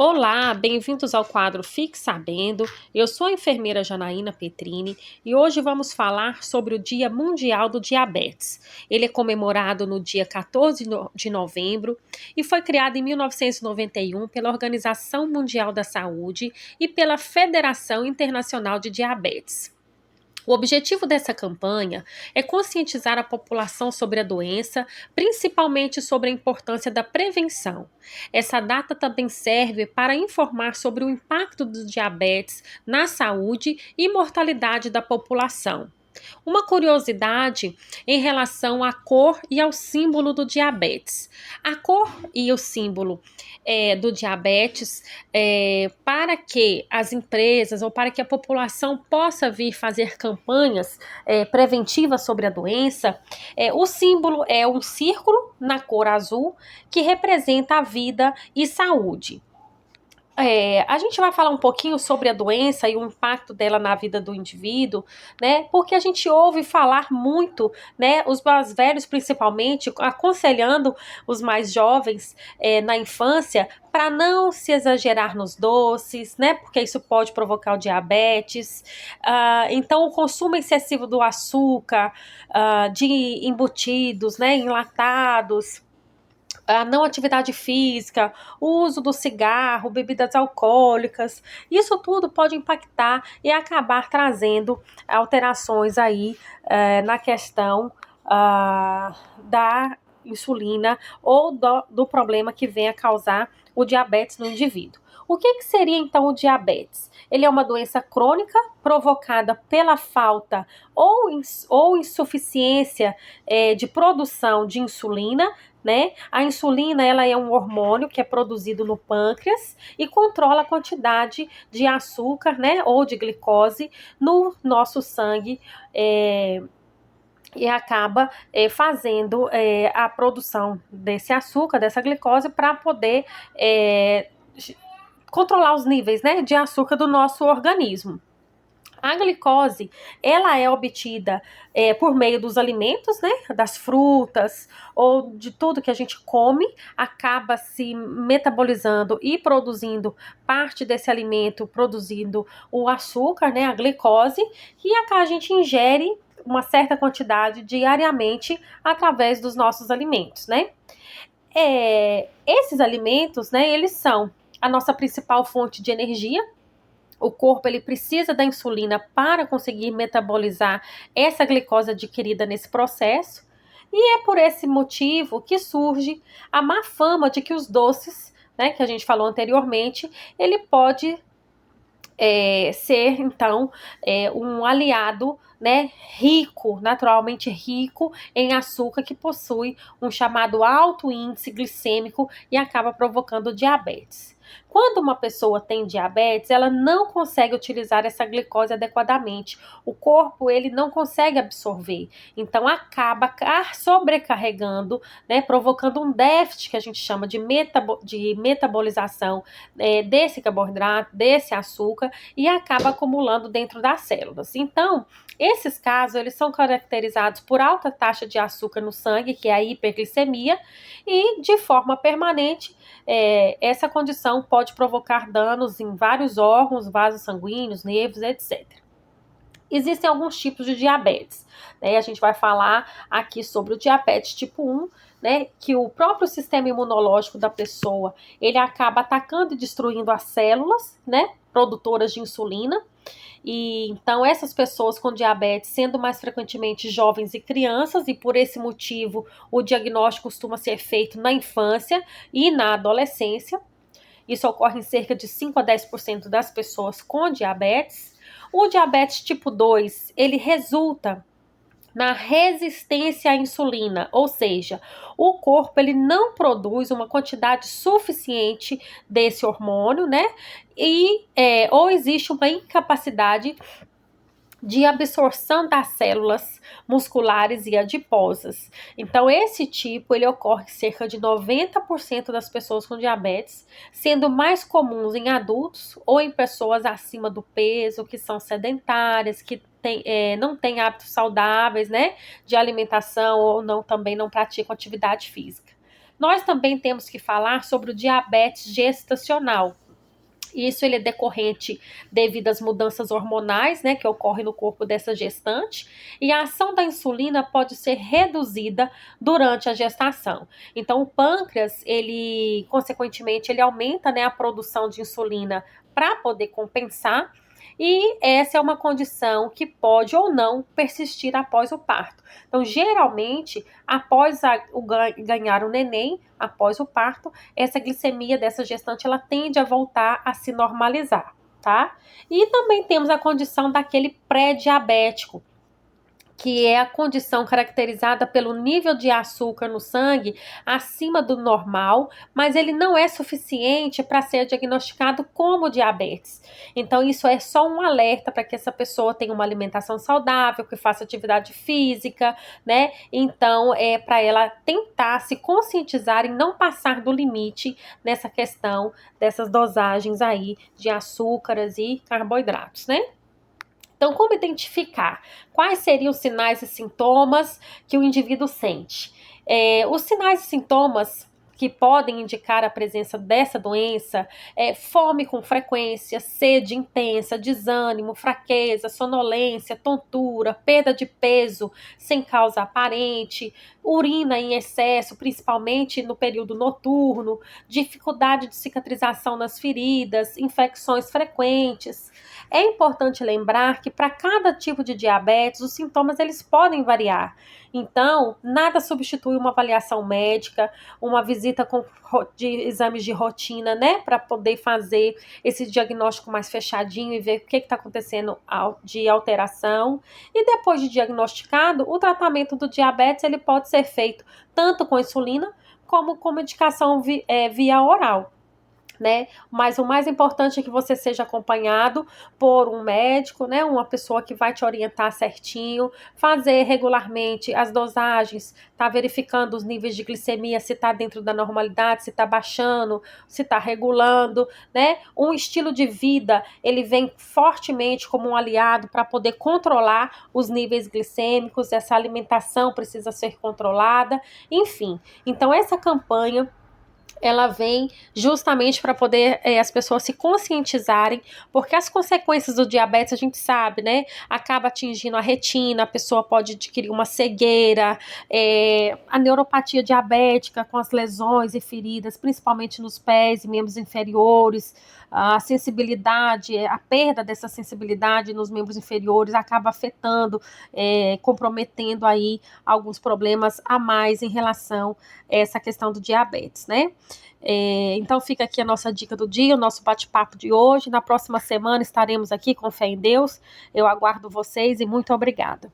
Olá, bem-vindos ao quadro Fique Sabendo. Eu sou a enfermeira Janaína Petrini e hoje vamos falar sobre o Dia Mundial do Diabetes. Ele é comemorado no dia 14 de novembro e foi criado em 1991 pela Organização Mundial da Saúde e pela Federação Internacional de Diabetes. O objetivo dessa campanha é conscientizar a população sobre a doença, principalmente sobre a importância da prevenção. Essa data também serve para informar sobre o impacto do diabetes na saúde e mortalidade da população. Uma curiosidade em relação à cor e ao símbolo do diabetes. A cor e o símbolo do diabetes, para que as empresas ou para que a população possa vir fazer campanhas preventivas sobre a doença, o símbolo é um círculo na cor azul que representa a vida e saúde. A gente vai falar um pouquinho sobre a doença e o impacto dela na vida do indivíduo, né? Porque a gente ouve falar muito, né? Os mais velhos, principalmente, aconselhando os mais jovens na infância para não se exagerar nos doces, né? Porque isso pode provocar o diabetes. Então, o consumo excessivo do açúcar, de embutidos, né? Enlatados, a não atividade física, o uso do cigarro, bebidas alcoólicas, isso tudo pode impactar e acabar trazendo alterações aí na questão da insulina ou do problema que venha causar o diabetes no indivíduo. O que seria então o diabetes? Ele é uma doença crônica provocada pela falta ou insuficiência de produção de insulina, né? A insulina, ela é um hormônio que é produzido no pâncreas e controla a quantidade de açúcar, né, ou de glicose no nosso sangue, e acaba fazendo a produção desse açúcar, dessa glicose, para poder controlar os níveis, né, de açúcar do nosso organismo. A glicose, ela é obtida por meio dos alimentos, né, das frutas ou de tudo que a gente come, acaba se metabolizando e produzindo parte desse alimento, produzindo o açúcar, né, a glicose, e a gente ingere uma certa quantidade diariamente através dos nossos alimentos, né. Esses alimentos, né, eles são a nossa principal fonte de energia. O corpo ele precisa da insulina para conseguir metabolizar essa glicose adquirida nesse processo. E é por esse motivo que surge a má fama de que os doces, né, que a gente falou anteriormente, ele pode ser, então, um aliado, né, rico, naturalmente rico em açúcar, que possui um chamado alto índice glicêmico e acaba provocando diabetes. Quando uma pessoa tem diabetes, ela não consegue utilizar essa glicose adequadamente. O corpo, ele não consegue absorver. Então, acaba sobrecarregando, né, provocando um déficit que a gente chama de metabolização desse carboidrato, desse açúcar, e acaba acumulando dentro das células. Então, esses casos, eles são caracterizados por alta taxa de açúcar no sangue, que é a hiperglicemia, e de forma permanente, essa condição pode provocar danos em vários órgãos, vasos sanguíneos, nervos, etc. Existem alguns tipos de diabetes, né? A gente vai falar aqui sobre o diabetes tipo 1, né? Que o próprio sistema imunológico da pessoa, ele acaba atacando e destruindo as células, né, produtoras de insulina. E então essas pessoas com diabetes, sendo mais frequentemente jovens e crianças, e por esse motivo o diagnóstico costuma ser feito na infância e na adolescência. Isso ocorre em cerca de 5 a 10% das pessoas com diabetes. O diabetes tipo 2, ele resulta na resistência à insulina, ou seja, o corpo ele não produz uma quantidade suficiente desse hormônio, né? Ou existe uma incapacidade de absorção das células musculares e adiposas. Então, esse tipo, ele ocorre em cerca de 90% das pessoas com diabetes, sendo mais comuns em adultos ou em pessoas acima do peso, que são sedentárias, que não têm hábitos saudáveis, né, de alimentação ou também não praticam atividade física. Nós também temos que falar sobre o diabetes gestacional. Isso ele é decorrente devido às mudanças hormonais, né, que ocorrem no corpo dessa gestante, e a ação da insulina pode ser reduzida durante a gestação. Então, o pâncreas, ele, consequentemente, ele aumenta, né, a produção de insulina para poder compensar, e essa é uma condição que pode ou não persistir após o parto. Então, geralmente, após ganhar o neném, após o parto, essa glicemia dessa gestante ela tende a voltar a se normalizar, tá? E também temos a condição daquele pré-diabético, que é a condição caracterizada pelo nível de açúcar no sangue acima do normal, mas ele não é suficiente para ser diagnosticado como diabetes. Então, isso é só um alerta para que essa pessoa tenha uma alimentação saudável, que faça atividade física, né? Então, é para ela tentar se conscientizar em não passar do limite nessa questão dessas dosagens aí de açúcares e carboidratos, né? Então, como identificar? Quais seriam os sinais e sintomas que o indivíduo sente? Os sinais e sintomas que podem indicar a presença dessa doença é fome com frequência, sede intensa, desânimo, fraqueza, sonolência, tontura, perda de peso sem causa aparente, urina em excesso, principalmente no período noturno, dificuldade de cicatrização nas feridas, infecções frequentes. É importante lembrar que para cada tipo de diabetes, os sintomas eles podem variar. Então, nada substitui uma avaliação médica, uma visita de exames de rotina, né, para poder fazer esse diagnóstico mais fechadinho e ver o que está acontecendo de alteração. E depois de diagnosticado, o tratamento do diabetes ele pode ser feito tanto com insulina como com medicação via oral, né? Mas o mais importante é que você seja acompanhado por um médico, né? Uma pessoa que vai te orientar certinho, fazer regularmente as dosagens, tá verificando os níveis de glicemia, se tá dentro da normalidade, se tá baixando, se tá regulando, né? Um estilo de vida, ele vem fortemente como um aliado para poder controlar os níveis glicêmicos, essa alimentação precisa ser controlada, enfim. Então essa campanha ela vem justamente para poder as pessoas se conscientizarem, porque as consequências do diabetes a gente sabe, né? Acaba atingindo a retina, a pessoa pode adquirir uma cegueira, a neuropatia diabética com as lesões e feridas, principalmente nos pés e membros inferiores, a sensibilidade, a perda dessa sensibilidade nos membros inferiores acaba afetando, comprometendo aí alguns problemas a mais em relação a essa questão do diabetes, né? Então fica aqui a nossa dica do dia, o nosso bate-papo de hoje. Na próxima semana estaremos aqui com fé em Deus. Eu aguardo vocês e muito obrigada.